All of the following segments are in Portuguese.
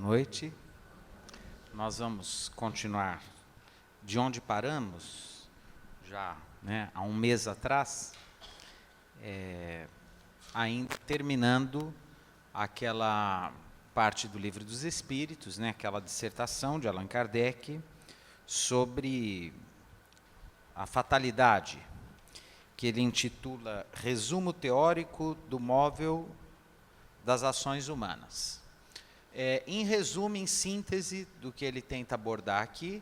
noite. Nós vamos continuar de onde paramos, já há um mês atrás, ainda terminando aquela parte do Livro dos Espíritos, aquela dissertação de Allan Kardec sobre a fatalidade, que ele intitula Resumo Teórico do Móvel das Ações Humanas. Em resumo, em síntese do que ele tenta abordar aqui,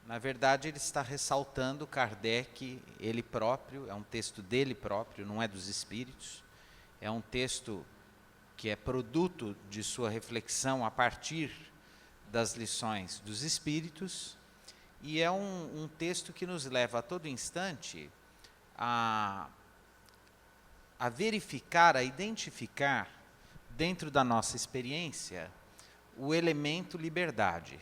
na verdade ele está ressaltando Kardec, ele próprio, é um texto dele próprio, não é dos Espíritos, é um texto que é produto de sua reflexão a partir das lições dos Espíritos, e é um texto que nos leva a todo instante a verificar, a identificar, dentro da nossa experiência, o elemento liberdade.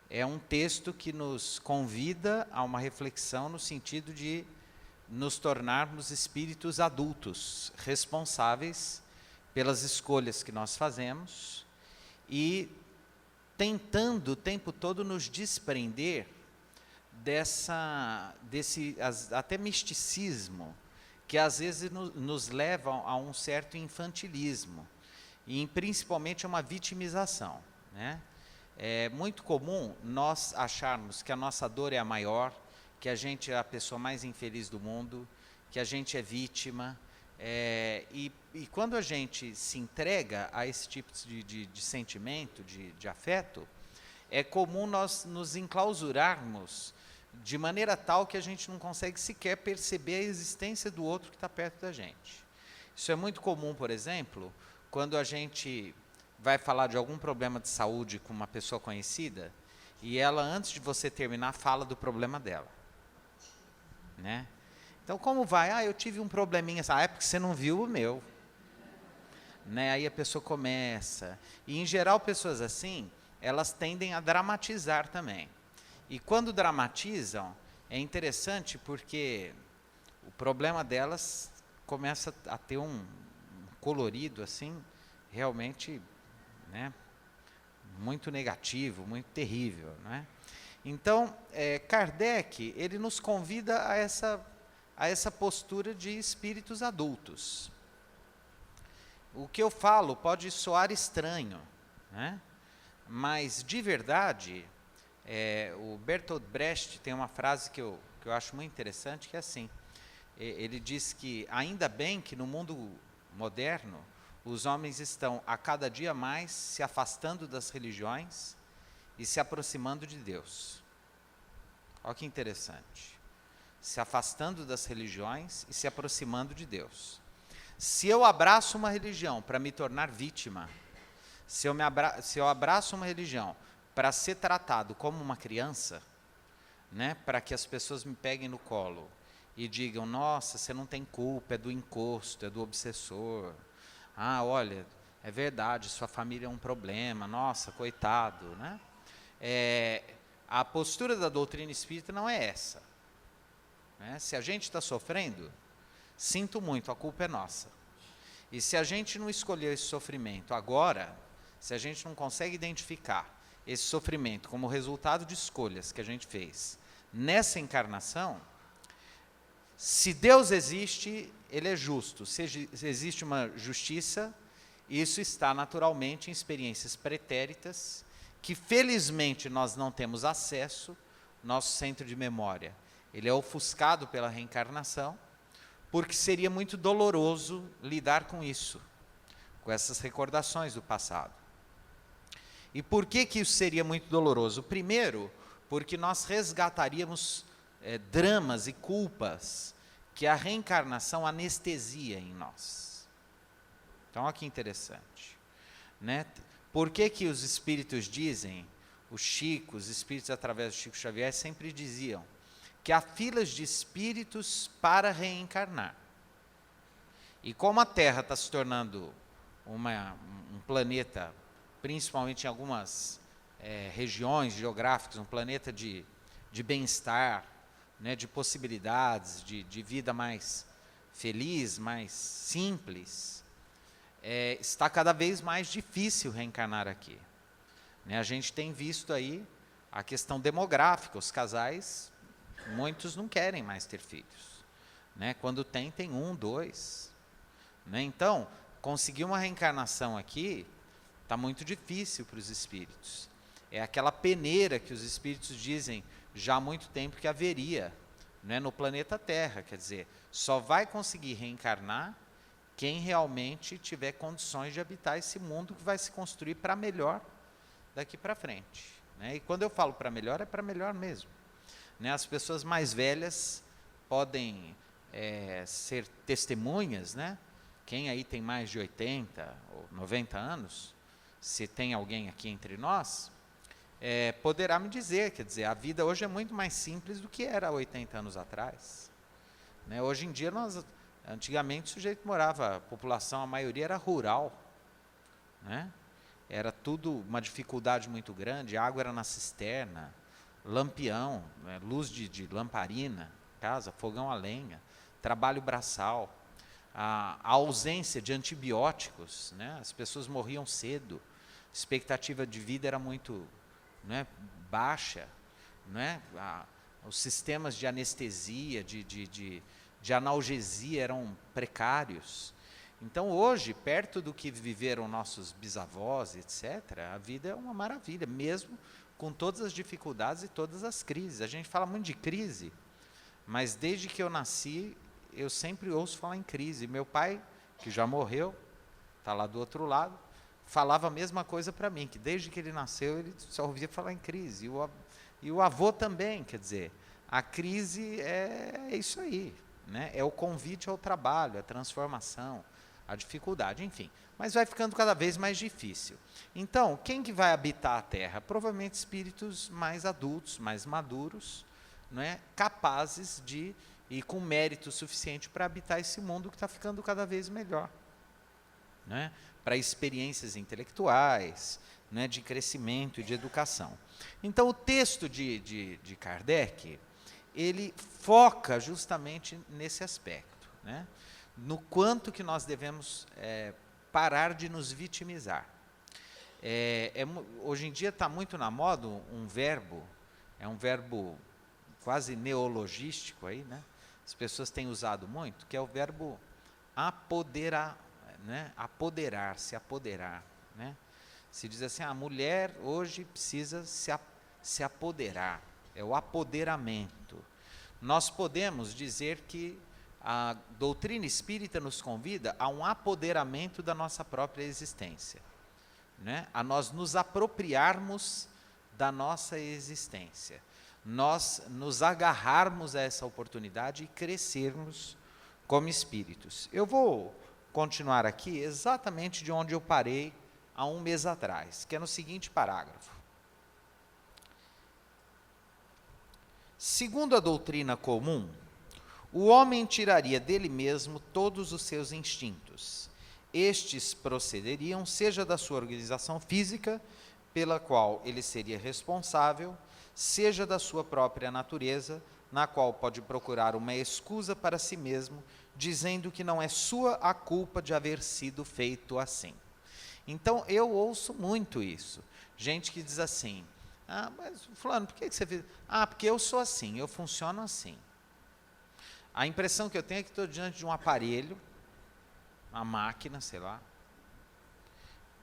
É um texto que nos convida a uma reflexão no sentido de nos tornarmos espíritos adultos, responsáveis pelas escolhas que nós fazemos e tentando o tempo todo nos desprender desse até misticismo, que às vezes nos levam a um certo infantilismo, e principalmente a uma vitimização. É muito comum nós acharmos que a nossa dor é a maior, que a gente é a pessoa mais infeliz do mundo, que a gente é vítima, e quando a gente se entrega a esse tipo de sentimento, de afeto, é comum nós nos enclausurarmos de maneira tal que a gente não consegue sequer perceber a existência do outro que está perto da gente. Isso é muito comum, por exemplo, quando a gente vai falar de algum problema de saúde com uma pessoa conhecida, e ela, antes de você terminar, fala do problema dela. Então, como vai? Eu tive um probleminha. É porque você não viu o meu. Aí a pessoa começa. E, em geral, pessoas assim, elas tendem a dramatizar também. E quando dramatizam, é interessante porque o problema delas começa a ter um colorido assim, realmente, muito negativo, muito terrível. Então, Kardec, ele nos convida a essa postura de espíritos adultos. O que eu falo pode soar estranho, mas, de verdade, o Bertolt Brecht tem uma frase que eu acho muito interessante, que é assim, ele diz que ainda bem que no mundo moderno os homens estão a cada dia mais se afastando das religiões e se aproximando de Deus. Olha que interessante, se afastando das religiões e se aproximando de Deus. Se eu abraço uma religião para me tornar vítima, se eu abraço uma religião para ser tratado como uma criança, para que as pessoas me peguem no colo e digam, nossa, você não tem culpa, é do encosto, é do obsessor. Olha, é verdade, sua família é um problema, nossa, coitado. A postura da doutrina espírita não é essa. Se a gente está sofrendo, sinto muito, a culpa é nossa. E se a gente não escolheu esse sofrimento agora, se a gente não consegue identificar esse sofrimento como resultado de escolhas que a gente fez nessa encarnação, se Deus existe, Ele é justo. Se existe uma justiça, isso está naturalmente em experiências pretéritas, que felizmente nós não temos acesso. Nosso centro de memória, ele é ofuscado pela reencarnação, porque seria muito doloroso lidar com isso, com essas recordações do passado. E por que isso seria muito doloroso? Primeiro, porque nós resgataríamos dramas e culpas que a reencarnação anestesia em nós. Então, olha que interessante. Por que os espíritos dizem, os espíritos através do Chico Xavier sempre diziam, que há filas de espíritos para reencarnar. E como a Terra está se tornando um planeta, principalmente em algumas regiões geográficas, um planeta de bem-estar, de possibilidades, de vida mais feliz, mais simples, está cada vez mais difícil reencarnar aqui. Né? A gente tem visto aí a questão demográfica, os casais, muitos não querem mais ter filhos. Né? Quando tem 1, 2. Né? Então, conseguir uma reencarnação aqui está muito difícil para os espíritos. É aquela peneira que os espíritos dizem já há muito tempo que haveria, né, no planeta Terra. Quer dizer, só vai conseguir reencarnar quem realmente tiver condições de habitar esse mundo que vai se construir para melhor daqui para frente. Né? E quando eu falo para melhor, é para melhor mesmo. Né? As pessoas mais velhas podem ser testemunhas, né? Quem aí tem mais de 80 ou 90 anos, se tem alguém aqui entre nós, poderá me dizer, quer dizer, a vida hoje é muito mais simples do que era há 80 anos atrás. Né? Hoje em dia, antigamente o sujeito morava, a população, a maioria era rural. Né? Era tudo uma dificuldade muito grande, a água era na cisterna, lampião, né? Luz de lamparina, casa, fogão a lenha, trabalho braçal, a ausência de antibióticos, né? As pessoas morriam cedo, a expectativa de vida era muito, né, baixa, né? Os sistemas de anestesia, de analgesia eram precários. Então, hoje, perto do que viveram nossos bisavós, etc., a vida é uma maravilha, mesmo com todas as dificuldades e todas as crises. A gente fala muito de crise, mas desde que eu nasci, eu sempre ouço falar em crise. Meu pai, que já morreu, está lá do outro lado, falava a mesma coisa para mim, que desde que ele nasceu, ele só ouvia falar em crise. E o avô também, quer dizer, a crise é isso aí, né? É o convite ao trabalho, a transformação, a dificuldade, enfim. Mas vai ficando cada vez mais difícil. Então, quem que vai habitar a Terra? Provavelmente espíritos mais adultos, mais maduros, né? Capazes de e com mérito suficiente para habitar esse mundo que está ficando cada vez melhor. Né? Para experiências intelectuais, né, de crescimento e de educação. Então, o texto de Kardec, ele foca justamente nesse aspecto, né? No quanto que nós devemos parar de nos vitimizar. Hoje em dia está muito na moda um verbo, é um verbo quase neologístico aí, né? As pessoas têm usado muito, que é o verbo apoderar, né? Apoderar-se, apoderar, né? Se diz assim, a mulher hoje precisa se apoderar, é o apoderamento. Nós podemos dizer que a doutrina espírita nos convida a um apoderamento da nossa própria existência, né? A nós nos apropriarmos da nossa existência, nós nos agarrarmos a essa oportunidade e crescermos como espíritos. Eu vou continuar aqui exatamente de onde eu parei há um mês atrás, que é no seguinte parágrafo. Segundo a doutrina comum, o homem tiraria dele mesmo todos os seus instintos. Estes procederiam, seja da sua organização física, pela qual ele seria responsável, seja da sua própria natureza, na qual pode procurar uma escusa para si mesmo, dizendo que não é sua a culpa de haver sido feito assim. Então, eu ouço muito isso. Gente que diz assim, mas fulano, por que você fez? Porque eu sou assim, eu funciono assim. A impressão que eu tenho é que estou diante de um aparelho, uma máquina, sei lá,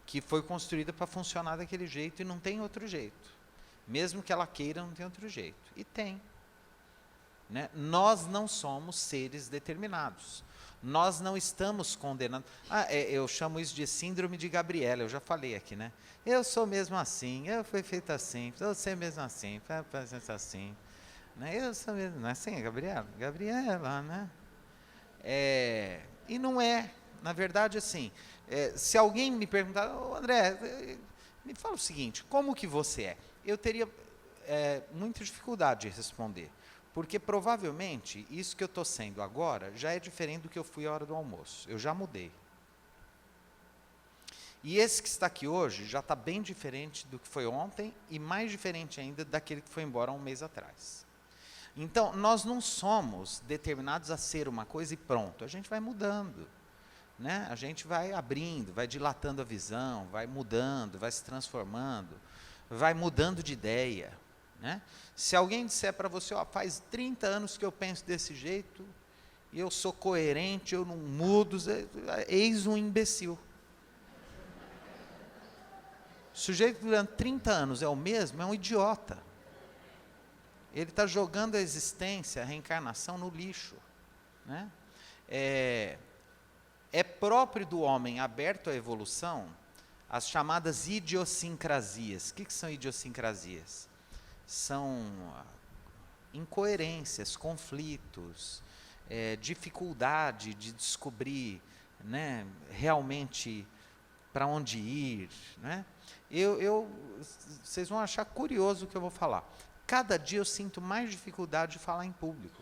que foi construída para funcionar daquele jeito e não tem outro jeito. Mesmo que ela queira, não tem outro jeito. E tem. Né? Nós não somos seres determinados. Nós não estamos condenando. Eu chamo isso de síndrome de Gabriela, eu já falei aqui, né? Eu sou mesmo assim, eu fui feito assim, você mesmo assim, assim. Né? Eu sou mesmo, não é assim, Gabriela? Gabriela, né? E não é. Na verdade, assim, se alguém me perguntar, André, me fala o seguinte, como que você é? Eu teria muita dificuldade de responder, porque provavelmente isso que eu estou sendo agora já é diferente do que eu fui à hora do almoço, eu já mudei. E esse que está aqui hoje já está bem diferente do que foi ontem e mais diferente ainda daquele que foi embora há um mês atrás. Então, nós não somos determinados a ser uma coisa e pronto, a gente vai mudando. né, a gente vai abrindo, vai dilatando a visão, vai mudando, vai se transformando, vai mudando de ideia, né? Se alguém disser para você, ó, faz 30 anos que eu penso desse jeito, e eu sou coerente, eu não mudo, eis um imbecil. O sujeito durante 30 anos é o mesmo, é um idiota. Ele está jogando a existência, a reencarnação no lixo, né? É próprio do homem aberto à evolução as chamadas idiosincrasias. O que são idiosincrasias? São incoerências, conflitos, dificuldade de descobrir, né, realmente para onde ir, né? Vocês vão achar curioso o que eu vou falar. Cada dia eu sinto mais dificuldade de falar em público,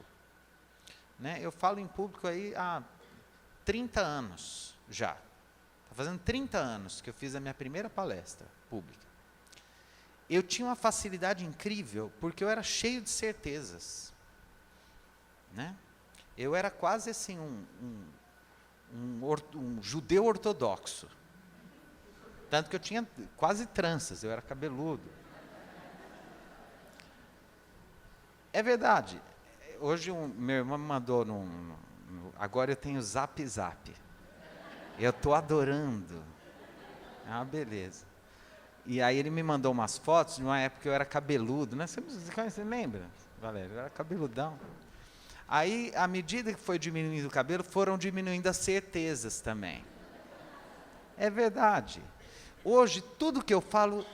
né? Eu falo em público aí há 30 anos já. Está fazendo 30 anos que eu fiz a minha primeira palestra pública. Eu tinha uma facilidade incrível, porque eu era cheio de certezas, né? Eu era quase assim um judeu ortodoxo. Tanto que eu tinha quase tranças, eu era cabeludo. É verdade. Hoje meu irmão me mandou agora eu tenho Zap Zap. Eu estou adorando. É uma beleza. E aí ele me mandou umas fotos de uma época que eu era cabeludo, né? Você lembra, Valério? Eu era cabeludão. Aí, à medida que foi diminuindo o cabelo, foram diminuindo as certezas também. É verdade. Hoje, tudo que eu falo,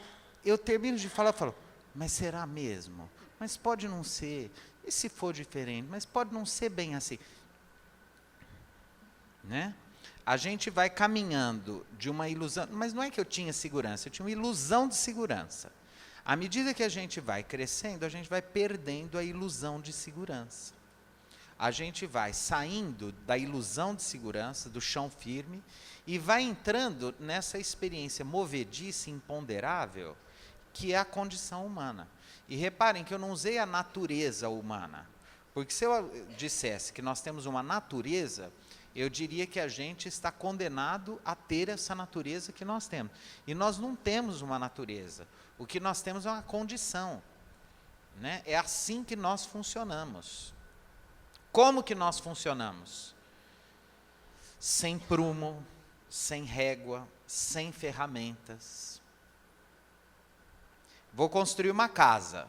eu termino de falar, eu falo, mas será mesmo? Mas pode não ser. E se for diferente? Mas pode não ser bem assim. Né? A gente vai caminhando de uma ilusão, mas não é que eu tinha segurança, eu tinha uma ilusão de segurança. À medida que a gente vai crescendo, a gente vai perdendo a ilusão de segurança. A gente vai saindo da ilusão de segurança, do chão firme, e vai entrando nessa experiência movediça, imponderável, que é a condição humana. E reparem que eu não usei a natureza humana, porque se eu dissesse que nós temos uma natureza, eu diria que a gente está condenado a ter essa natureza que nós temos. E nós não temos uma natureza. O que nós temos é uma condição, né? É assim que nós funcionamos. Como que nós funcionamos? Sem prumo, sem régua, sem ferramentas. Vou construir uma casa.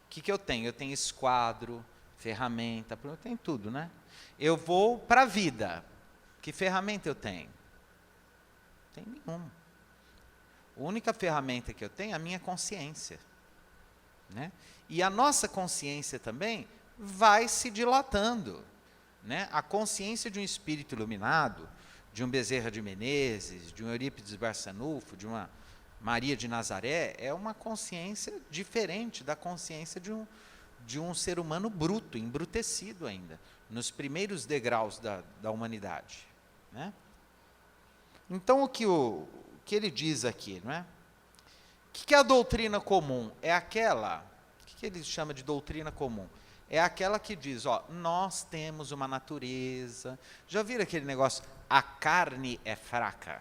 O que eu tenho? Eu tenho esquadro, ferramenta, eu tenho tudo, né? Eu vou para a vida. Que ferramenta eu tenho? Não tenho nenhuma. A única ferramenta que eu tenho é a minha consciência, né? E a nossa consciência também vai se dilatando, né? A consciência de um espírito iluminado, de um Bezerra de Menezes, de um Eurípides Barçanufo, de uma Maria de Nazaré, é uma consciência diferente da consciência de um ser humano bruto, embrutecido ainda, nos primeiros degraus da humanidade, né? Então, o que ele diz aqui, não é? O que é a doutrina comum? É aquela, o que ele chama de doutrina comum? É aquela que diz, ó, nós temos uma natureza. Já viram aquele negócio, a carne é fraca?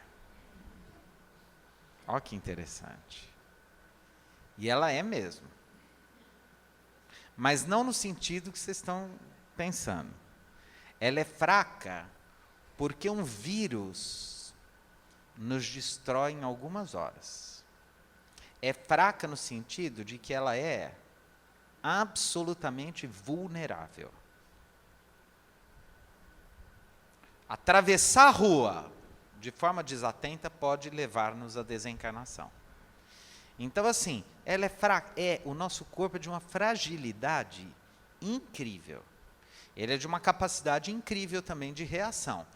Ó que interessante. E ela é mesmo. Mas não no sentido que vocês estão pensando. Ela é fraca porque um vírus nos destrói em algumas horas. É fraca no sentido de que ela é absolutamente vulnerável. Atravessar a rua de forma desatenta pode levar-nos à desencarnação. Então, assim, ela é fraca. O nosso corpo é de uma fragilidade incrível. Ele é de uma capacidade incrível também de reação,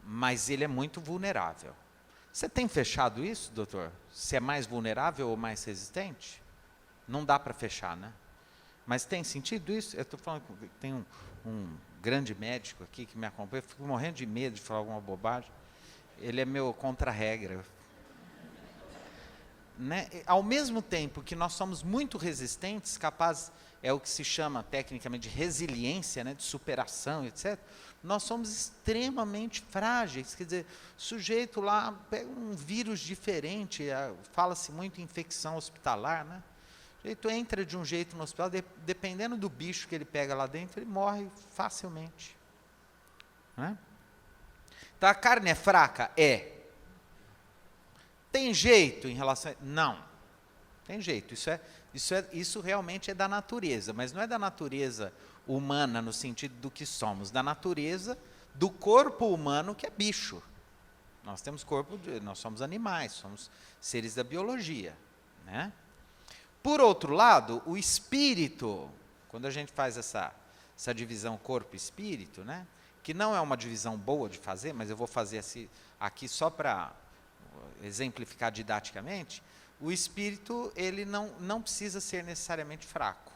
mas ele é muito vulnerável. Você tem fechado isso, doutor? Se é mais vulnerável ou mais resistente? Não dá para fechar, né? Mas tem sentido isso? Eu estou falando que tem um grande médico aqui que me acompanha, eu fico morrendo de medo de falar alguma bobagem. Ele é meu contra-regra. né, ao mesmo tempo que nós somos muito resistentes, capazes, é o que se chama tecnicamente de resiliência, né, de superação, etc., nós somos extremamente frágeis. Quer dizer, o sujeito lá pega um vírus diferente, fala-se muito em infecção hospitalar, né? O sujeito entra de um jeito no hospital, dependendo do bicho que ele pega lá dentro, ele morre facilmente. Né? Então a carne é fraca? É. Tem jeito em relação a... Não. Tem jeito. Isso realmente é da natureza, mas não é da natureza humana no sentido do que somos, da natureza do corpo humano, que é bicho. Nós temos corpo, nós somos animais, somos seres da biologia, né? Por outro lado, o espírito, quando a gente faz essa divisão corpo-espírito, né, que não é uma divisão boa de fazer, mas eu vou fazer aqui só para exemplificar didaticamente, o espírito ele não precisa ser necessariamente fraco.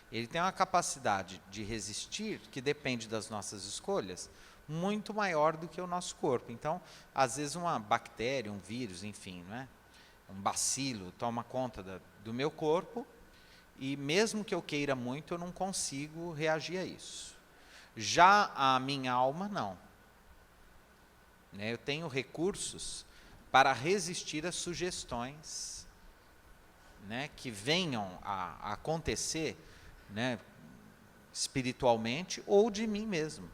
Ele tem uma capacidade de resistir, que depende das nossas escolhas, muito maior do que o nosso corpo. Então, às vezes uma bactéria, um vírus, enfim, não é? Um bacilo toma conta do meu corpo, e mesmo que eu queira muito, eu não consigo reagir a isso. Já a minha alma, não. Né? Eu tenho recursos para resistir às sugestões, né, que venham a acontecer, né, espiritualmente ou de mim mesmo.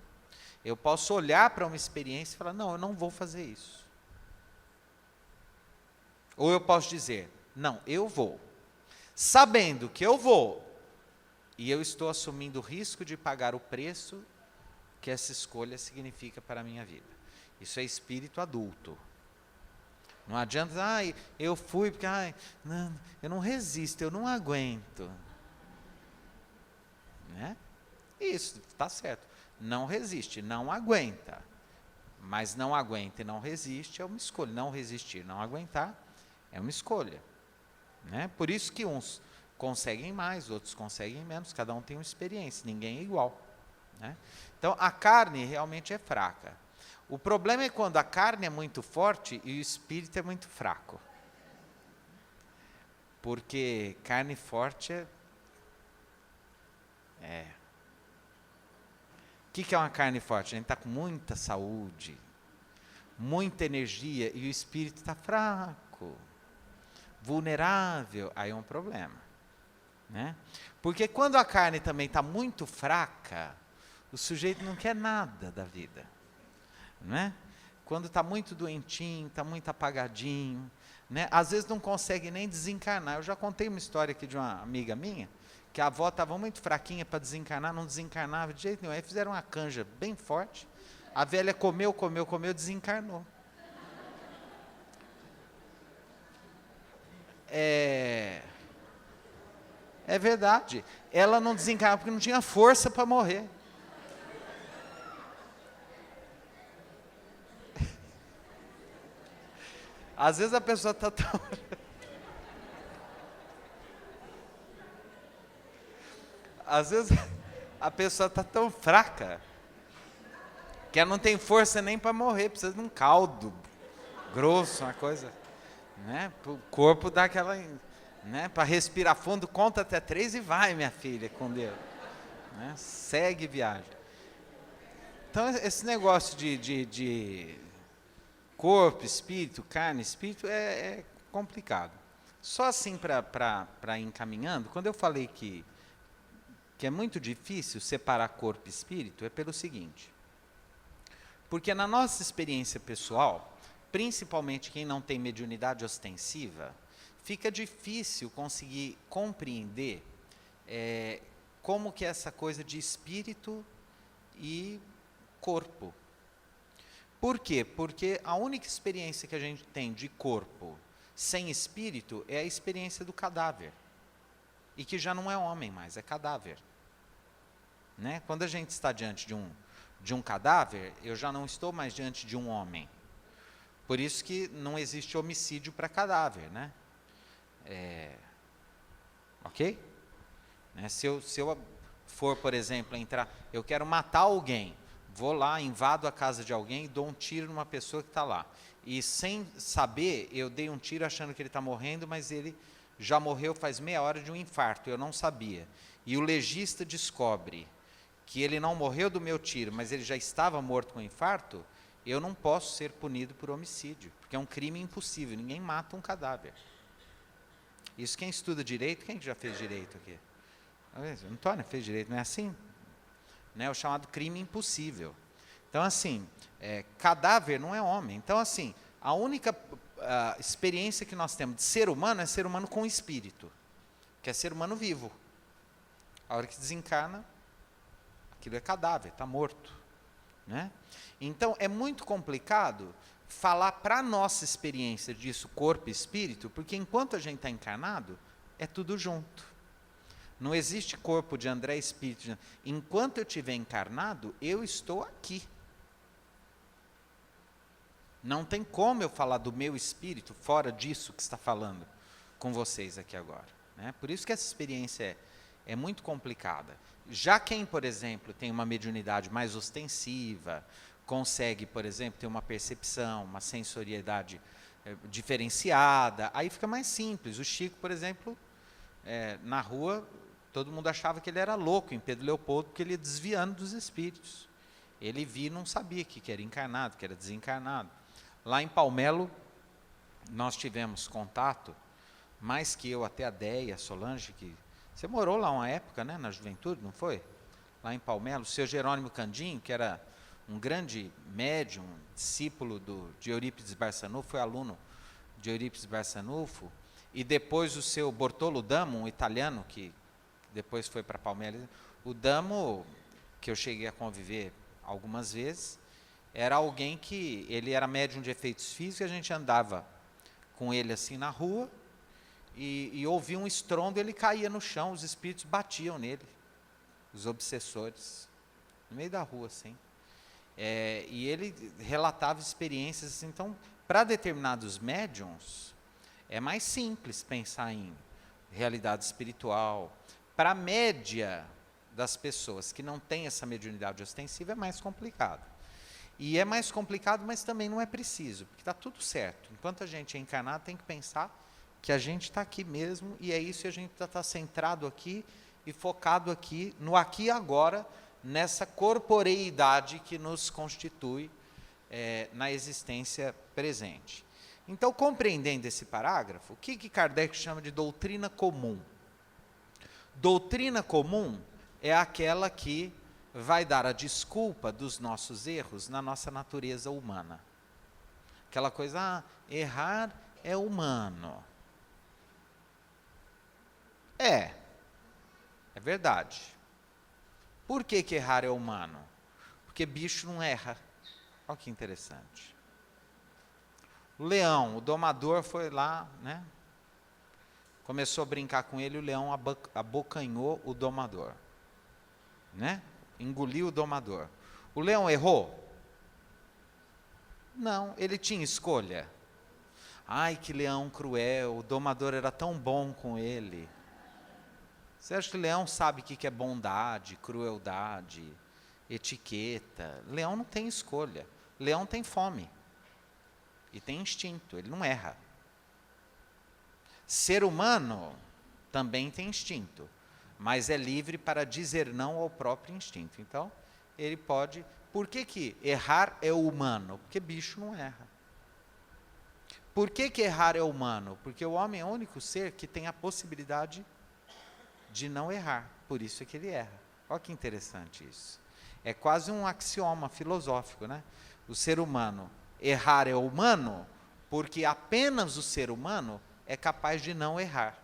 Eu posso olhar para uma experiência e falar, não, eu não vou fazer isso. Ou eu posso dizer, não, eu vou. Sabendo que eu vou, e eu estou assumindo o risco de pagar o preço que essa escolha significa para a minha vida. Isso é espírito adulto. Não adianta, eu fui porque não, eu não resisto, eu não aguento. Né? Isso, está certo. Não resiste, não aguenta. Mas não aguenta e não resiste é uma escolha. Não resistir, não aguentar é uma escolha. Né? Por isso que uns conseguem mais, outros conseguem menos, cada um tem uma experiência, ninguém é igual. Né? Então, a carne realmente é fraca. O problema é quando a carne é muito forte e o espírito é muito fraco. Porque carne forte O que é uma carne forte? A gente está com muita saúde, muita energia, e o espírito está fraco, vulnerável, aí é um problema. Né? Porque quando a carne também está muito fraca, o sujeito não quer nada da vida. Né? Quando está muito doentinho, está muito apagadinho, né? Às vezes não consegue nem desencarnar. Eu já contei uma história aqui de uma amiga minha, que a avó estava muito fraquinha para desencarnar, não desencarnava de jeito nenhum. Aí fizeram uma canja bem forte, a velha comeu, desencarnou. É verdade. Ela não desencarnou porque não tinha força para morrer. Às vezes a pessoa está tão... Às vezes a pessoa está tão fraca que ela não tem força nem para morrer, precisa de um caldo grosso, uma coisa, né? O corpo dá aquela, né? Para respirar fundo, conta até 3 e vai, minha filha, com Deus. Né? Segue viagem. Então esse negócio de corpo, espírito, carne, espírito é complicado. Só assim para ir encaminhando, quando eu falei que é muito difícil separar corpo e espírito, é pelo seguinte. Porque na nossa experiência pessoal, principalmente quem não tem mediunidade ostensiva, fica difícil conseguir compreender como que é essa coisa de espírito e corpo. Por quê? Porque a única experiência que a gente tem de corpo sem espírito é a experiência do cadáver. E que já não é homem mais, é cadáver. Né? Quando a gente está diante de um cadáver, eu já não estou mais diante de um homem. Por isso que não existe homicídio para cadáver. Né? Ok? Né? Se eu for, por exemplo, eu quero matar alguém, vou lá, invado a casa de alguém e dou um tiro numa pessoa que está lá. E sem saber, eu dei um tiro achando que ele está morrendo, mas ele já morreu faz meia hora de um infarto, eu não sabia. E o legista descobre que ele não morreu do meu tiro, mas ele já estava morto com infarto, eu não posso ser punido por homicídio, porque é um crime impossível, ninguém mata um cadáver. Isso quem estuda direito, quem já fez direito aqui? Antônio fez direito, não é assim? Né, o chamado crime impossível. Então, assim, cadáver não é homem. Então, assim, a única experiência que nós temos de ser humano é ser humano com espírito, que é ser humano vivo. A hora que desencarna, aquilo é cadáver, está morto. Né? Então, é muito complicado falar para a nossa experiência disso, corpo e espírito, porque enquanto a gente está encarnado, é tudo junto. Não existe corpo de André, espírito. Enquanto eu estiver encarnado, eu estou aqui. Não tem como eu falar do meu espírito fora disso que está falando com vocês aqui agora. Né? Por isso que essa experiência é muito complicada. Já quem, por exemplo, tem uma mediunidade mais ostensiva, consegue, por exemplo, ter uma percepção, uma sensoriedade diferenciada, aí fica mais simples. O Chico, por exemplo, na rua, todo mundo achava que ele era louco em Pedro Leopoldo, porque ele ia desviando dos espíritos. Ele via e não sabia que era encarnado, que era desencarnado. Lá em Palmelo, nós tivemos contato, mais que eu, até a Déia, a Solange, que você morou lá uma época, né, na juventude, não foi? Lá em Palmelo, o seu Jerônimo Candim, que era um grande médium, discípulo de Eurípides Barçanufo, foi aluno de Eurípides Barçanufo, e depois o seu Bortolo Damo, um italiano que depois foi para Palmeiras, o Damo, que eu cheguei a conviver algumas vezes, era alguém que, ele era médium de efeitos físicos, a gente andava com ele assim na rua, e ouvia um estrondo, ele caía no chão, os espíritos batiam nele, os obsessores, no meio da rua, assim. E ele relatava experiências assim. Então, para determinados médiums, é mais simples pensar em realidade espiritual. Para a média das pessoas que não tem essa mediunidade ostensiva, é mais complicado. E é mais complicado, mas também não é preciso, porque está tudo certo. Enquanto a gente é encarnado, tem que pensar que a gente está aqui mesmo, e é isso, e a gente está centrado aqui e focado aqui, no aqui e agora, nessa corporeidade que nos constitui na existência presente. Então, compreendendo esse parágrafo, o que Kardec chama de doutrina comum? Doutrina comum é aquela que vai dar a desculpa dos nossos erros na nossa natureza humana. Aquela coisa, errar é humano. É verdade. Por que errar é humano? Porque bicho não erra. Olha que interessante. O leão, o domador foi lá, né? Começou a brincar com ele, o leão abocanhou o domador. Né? Engoliu o domador. O leão errou? Não, ele tinha escolha. Ai, que leão cruel, o domador era tão bom com ele. Você acha que o leão sabe o que é bondade, crueldade, etiqueta? Leão não tem escolha. Leão tem fome. E tem instinto, ele não erra. Ser humano também tem instinto, mas é livre para dizer não ao próprio instinto. Então, ele pode... Por que errar é humano? Porque bicho não erra. Por que errar é humano? Porque o homem é o único ser que tem a possibilidade de não errar. Por isso é que ele erra. Olha que interessante isso. É quase um axioma filosófico, né? O ser humano, errar é humano, porque apenas o ser humano é capaz de não errar.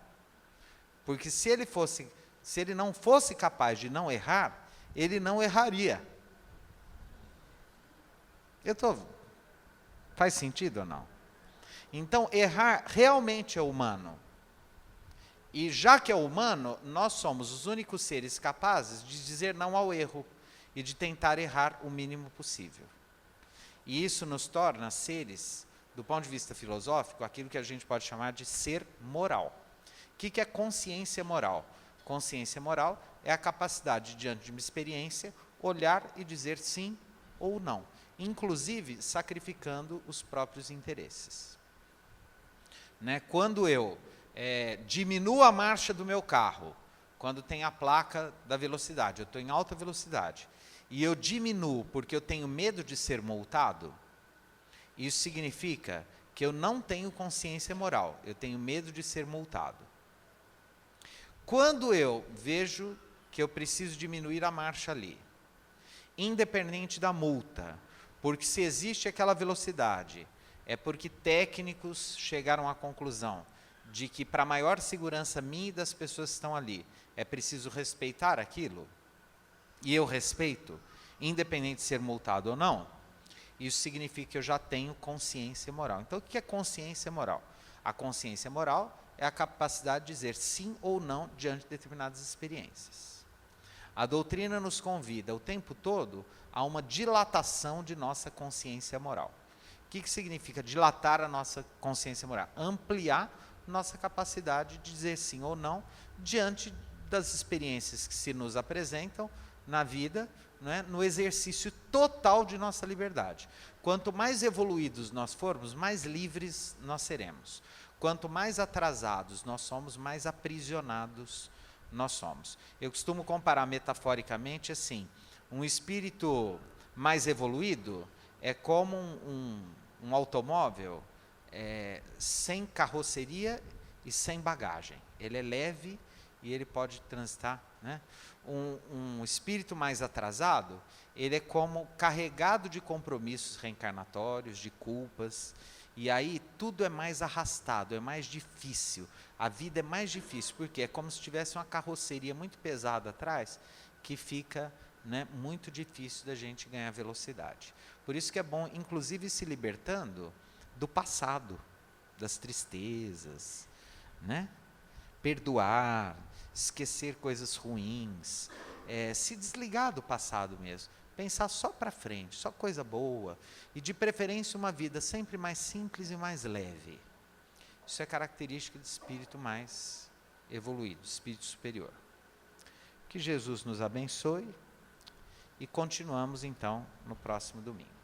Porque se ele não fosse capaz de não errar, ele não erraria. Faz sentido ou não? Então, errar realmente é humano. E já que é humano, nós somos os únicos seres capazes de dizer não ao erro e de tentar errar o mínimo possível. E isso nos torna seres, do ponto de vista filosófico, aquilo que a gente pode chamar de ser moral. O que é consciência moral? Consciência moral é a capacidade, diante de uma experiência, olhar e dizer sim, ou não, inclusive sacrificando os próprios interesses. Né? Quando eu diminuo a marcha do meu carro, quando tem a placa da velocidade, eu estou em alta velocidade, e eu diminuo porque eu tenho medo de ser multado, isso significa que eu não tenho consciência moral, eu tenho medo de ser multado. Quando eu vejo que eu preciso diminuir a marcha ali, independente da multa, porque se existe aquela velocidade, é porque técnicos chegaram à conclusão de que para maior segurança minha e das pessoas que estão ali, é preciso respeitar aquilo, e eu respeito, independente de ser multado ou não, isso significa que eu já tenho consciência moral. Então, o que é consciência moral? A consciência moral é a capacidade de dizer sim ou não diante de determinadas experiências. A doutrina nos convida o tempo todo a uma dilatação de nossa consciência moral. O que significa dilatar a nossa consciência moral? Ampliar nossa capacidade de dizer sim ou não diante das experiências que se nos apresentam na vida, né, no exercício total de nossa liberdade. Quanto mais evoluídos nós formos, mais livres nós seremos. Quanto mais atrasados nós somos, mais aprisionados nós somos. Eu costumo comparar metaforicamente assim, um espírito mais evoluído é como um automóvel sem carroceria e sem bagagem. Ele é leve e ele pode transitar, né? Um espírito mais atrasado, ele é como carregado de compromissos reencarnatórios, de culpas, e aí tudo é mais arrastado, é mais difícil, a vida é mais difícil, porque é como se tivesse uma carroceria muito pesada atrás, que fica, né, muito difícil da gente ganhar velocidade. Por isso que é bom, inclusive, se libertando do passado, das tristezas, né? Perdoar, esquecer coisas ruins, se desligar do passado mesmo, pensar só para frente, só coisa boa, e de preferência uma vida sempre mais simples e mais leve. Isso é característica de espírito mais evoluído, espírito superior. Que Jesus nos abençoe e continuamos então no próximo domingo.